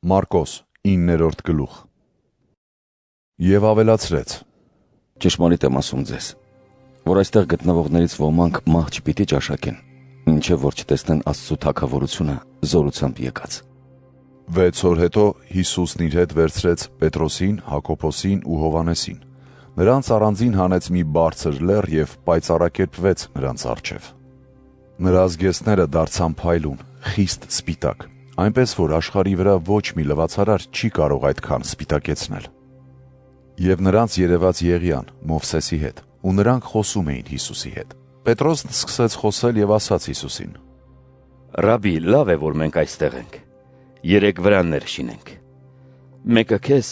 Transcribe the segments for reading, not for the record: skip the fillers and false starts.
Մարկոս 9-րդ գլուխ։ Եվ ավելացրեց. Ճշմարիտ եմ ասում ձեզ, որ այստեղ գտնվողներից ոմանք մահ չպիտի ճաշակեն, մինչև որ չտեսնեն Աստծու թագավորությունը զորությամբ եկած։ 6 օր հետո Հիսուսն իր հետ վերցրեց Պետրոսին, Հակոբոսին ու Հովհաննեսին։ Նրանց առանձին հանեց մի բարձր լեռ և պայծառակերպվեց նրանց առջև։ Նրա զգեստները դարձան փայլուն, խիստ սպիտակ, այնպես որ աշխարհի վրա ոչ մի լվացարար չի կարող այդքան սպիտակեցնել։ Եվ նրանց երևաց Եղիան Մովսեսի հետ, ու նրանք խոսում էին Հիսուսի հետ։ Պետրոսն սկսեց խոսել և ասաց Հիսուսին. Ռաբի, լավ է, որ մենք այստեղ ենք։ 3 վրաններ շինենք։ Մեկը քեզ,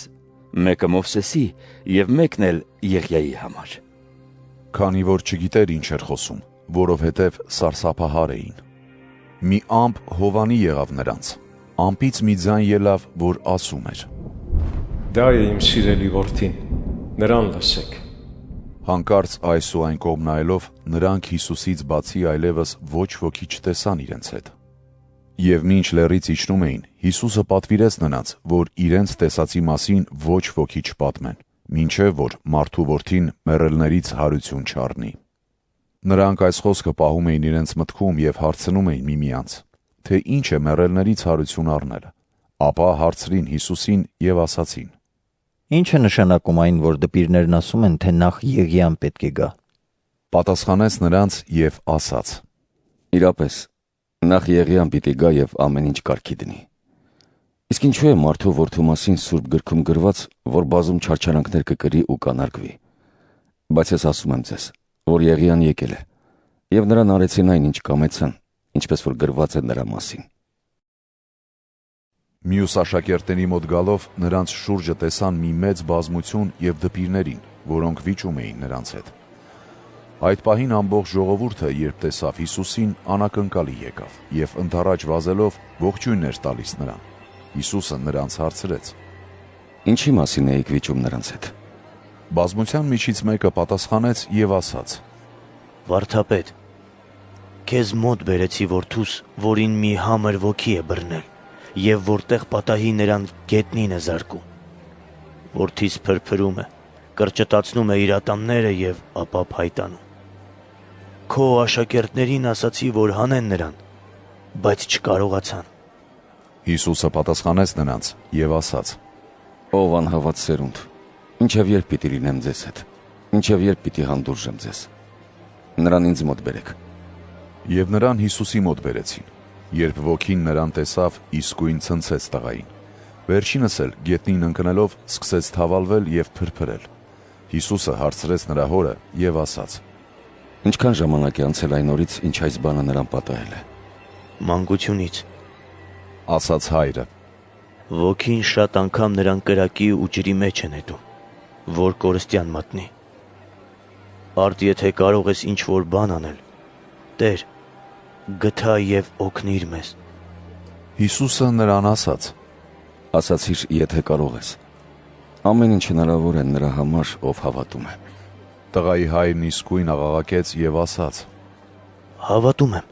մեկը Մովսեսի և մեկն էլ Եղիայի համար։ Քանի որ չգիտեր ինչ էր խոսում, որովհետև սարսափահար էին։ Մի ամպ Հովանի եղավ նրանց։ Ամպից մի ձայն ելավ, որ ասում էր. Դա է իմ սիրելի որդին, նրան լսեք։ Հանկարծ այս ու այն կողմ նայելով, նրանք Հիսուսից բացի այլևս ոչ ոքի չտեսան իրենց հետ։ Եվ մինչ լեռից իջնում էին, Հիսուսը պատվիրեց նրանց, որ իրենց տեսածի մասին ոչ ոքի չպատմեն, մինչև որ մարդու որդին մեռելներից հարություն չառնի։ Նրանք այս խոսքը պահում էին իրենց մտքում և հարցնում էին միմյանց, թե ինչ է մեռելներից հարություն առնելը։ Ապա հարցրին Հիսուսին և ասացին. Ինչ է նշանակում այն, որ դպիրներն ասում են, թե նախ Եղիան պետք է գա։ Պատասխանեց նրանց և ասաց. Իրապես, նախ Եղիան պիտի գա և ամեն ինչ կարգի դնի։ Իսկ ինչու է մարդու որդու մասին Սուրբ գրքում գրված, որ բազում չարչարանքներ կկրի ու կանարգվի։ Բայց ես ասում եմ ձեզ, որ Եղիան եկել է, և նրան արեցին այն, ինչ կամեցան, ինչպես որ գրված է նրա մասին։ Մյուս աշակերտների մոտ գալով նրանց շուրջը տեսան մի մեծ բազմություն և դպիրներին, որոնք վիճում էին նրանց հետ։ Այդ պահին ամբողջ ժողովուրդը, երբ տեսավ Հիսուսին, անակնկալի եկավ և ընդառաջ վազելով ողջույններ տալիս նրան։ Հիսուսը նրանց հարցրեց. Ինչի մասին էիք վիճում նրանց հետ։ Բազմության միջից մեկը պատասխանեց և ասաց. Վարդապետ, քեզ մոտ բերեցի որդուս, որին մի համր ոգի է բռնել, և որտեղ պատահի նրան գետնին է զարկում։ Որդիս փրփրում է, կրճտացնում է իր ատամները և ապա փայտանում։ Քո աշակերտներին ասացի, որ հանեն նրան, բայց չկարողացան։ Հիսուսը պատասխանեց նրանց և ասաց. Ով անհավատ սերունդ, ինչև երբ պիտի լինեմ ձեզ հետ, ինչև երբ պիտի հանդուրժեմ ձեզ։ Նրան ինձ մոտ բերեք։ Եվ նրան Հիսուսի մոտ բերեցին։ Երբ ոգին նրան տեսավ, իսկույն ցնցեց տղային։ Վերջինս էլ գետնին ընկնելով սկսեց թավալվել և փրփրել։ Հիսուսը հարցրեց նրա հորը և ասաց. Ինչքան ժամանակ է անցել այն օրից, ինչ այս բանը նրան պատահել է։ Մանկությունից, ասաց հայրը։ ոգին շատ անգամ նրան կրակի ու ջրի մեջ է նետում, որ կորստյան մատնի։ Արդ եթե կարող ես ինչ-որ բան անել, Տեր, գթա և օգնիր մեզ։ Հիսուսը նրան ասաց. Ասացիր, եթե կարող ես։ Ամեն ինչ հնարավոր է նրա համար, ով հավատում է։ Տղայի հայրն իսկույն աղաղակեց և ասաց. Հավատում եմ,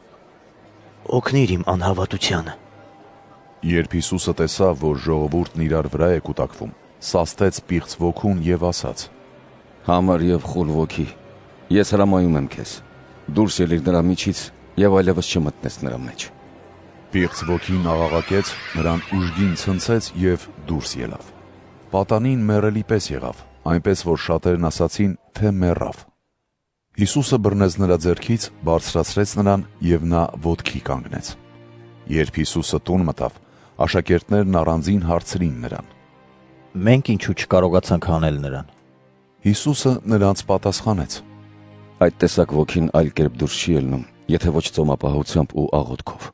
օգնիր իմ անհավատությանը։ Երբ Հիսուսը տեսավ, որ ժողովուրդն իրար վրա է կուտակվում, սաստեց պիղծ ոգուն և ասաց. Համար և խուլ ոգի, ես հրամայում եմ քեզ, դուրս ելիր նրա միջից և այլևս չմտնես նրա մեջ։ Պիղծ ոգին աղաղակեց, նրան ուժգին ցնցեց և դուրս ելավ։ Պատանին մեռելի պես եղավ, այնպես որ շատերն ասացին, թե մեռավ։ Հիսուսը բռնեց նրա ձեռքից, բարձրացրեց նրան և նա ոտքի կանգնեց։ Երբ Հիսուսը տուն մտավ, աշակերտներն առանձին հարցրին նրան. Մենք ինչու չկարողացանք հանել նրան։ Հիսուսը նրանց պատասխանեց. Այդ տեսակ ոգին այլ կերպ դուրս չի ելնում, եթե ոչ ծոմապահությամբ ու աղոթքով։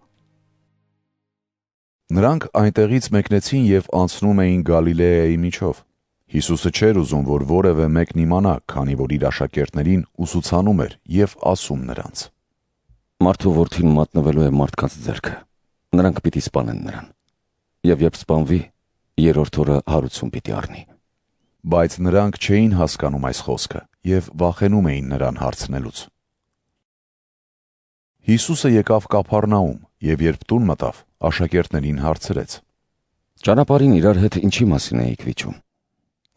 Նրանք այնտեղից մեկնեցին և անցնում էին Գալիլեայի միջով։ Հիսուսը չէր ուզում, որ որևէ մեկն իմանա, քանի որ իր աշակերտներին ուսուցանում էր և ասում նրանց. Մարդու որդին մատնվելու է մարդկանց ձեռքը, նրանք պիտի սպանեն նրան, և երբ սպանվի, երրորդ օրը հարություն պիտի առնի։ Բայց նրանք չէին հասկանում այս խոսքը և վախենում էին նրան հարցնելուց։ Հիսուսը եկավ Կափառնաում և երբ տուն մտավ, աշակերտներին հարցրեց. Ճանապարհին իրար հետ ինչի մասին էիք վիճում։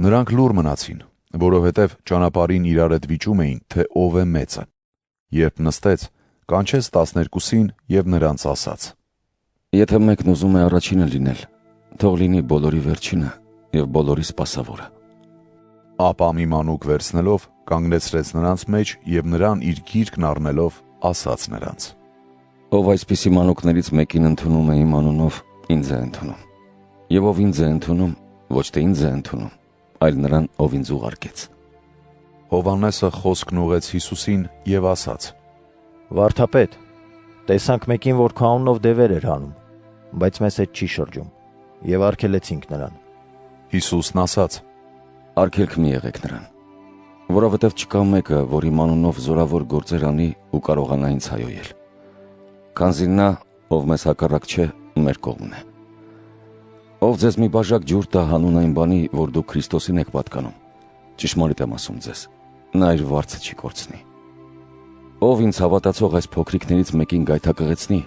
Նրանք լուր մնացին, որովհետև ճանապարհին իրար հետ վիճում էին, թե ով է մեծը։ Երբ նստեց, կանչեց 12-ին եւ նրանց ասաց. Եթե մեկն ուզում է առաջինը լինել, թող լինի բոլորի վերջինը եւ բոլորի սպասավորը։ Ապա մի մանուկ վերցնելով կանգնեցրեց նրանց մեջ եւ նրան իր գիրկն առնելով ասաց նրանց. Ով այսպիսի մանուկներից մեկին ընդունում է իմ անունով, ինձ է ընդունում։ Եվ ով ինձ է ընդունում, ոչ թե ինձ է ընդունում, այլ նրան, ով ինձ ուղարկեց։ Հովհաննեսը խոսքն ուղեց Հիսուսին եւ ասաց. Վարդապետ, տեսանք մեկին, որ քո անունով դևեր էր հանում, բայց մեզ հետ չի շրջում, եւ արգելեցինք նրան։ Հիսուսն ասաց. Արգելք մի եղեք նրան, որովհետև չկա մեկը, որ իմ անունով զորավոր գործեր անի ու կարողանա ինձ հայոյել։ Քանզի նա, ով մեզ հակառակ չէ, մեր կողմն է։ Ով ձեզ մի բաժակ ջուր տա հանուն այն բանի, որ դուք Քրիստոսին եք պատկանում, ճշմարիտ եմ ասում ձեզ, նա իր վարձը չի կորցնի։ Ով ինձ հավատացող այս փոքրիկներից մեկին գայթակղեցնի,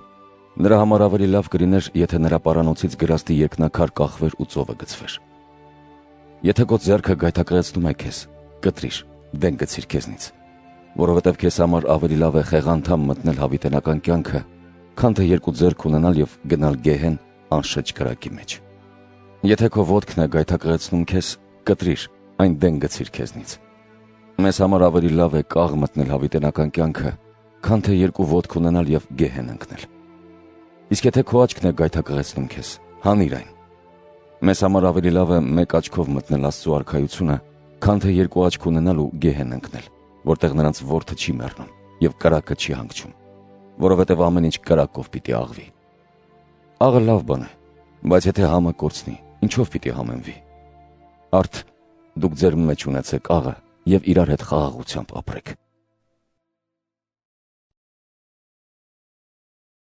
նրա համար ավելի լավ կլիներ, եթե նրա պարանոցից գրաստի երկնաքար կախվեր ու ծովը գցվեր։ Եթե քո ձեռքը գայթակղեցնում է քեզ, կտրիր, դեն գցիր քեզնից, որովհետև քեզ համար ավելի լավ է խեղանդամ մտնել հավիտենական կյանքը, քան թե երկու ձեռք ունենալ եւ գնալ գեհեն անշեջ կրակի մեջ։ Եթե քո ոտքն է գայթակղեցնում քեզ, կտրիր, այն դեն գցիր քեզնից։ Մեզ համար ավելի լավ է կաղ մտնել հավիտենական կյանքը, քան թե երկու ոտք ունենալ եւ գեհեն ընկնել։ Իսկ եթե քո աչքն է գայթակղեցնում քեզ, հանիր այն։ Մեզ համար ավելի լավ է մեկ աչքով մտնել Աստծո արքայությունը, քան թե երկու աչք ունենալ ու գեհեն ընկնել, որտեղ նրանց որդը չի մեռնում եւ կրակը չի հանգչում, որովհետեւ ամեն ինչ կրակով պիտի աղվի։ Աղը լավ բան է, բայց եթե համը կորցնի, ինչով պիտի համեմվի։ Արդ դուք ձեր մեջ ունեցեք աղը եւ իրար հետ խաղաղությամբ ապրեք։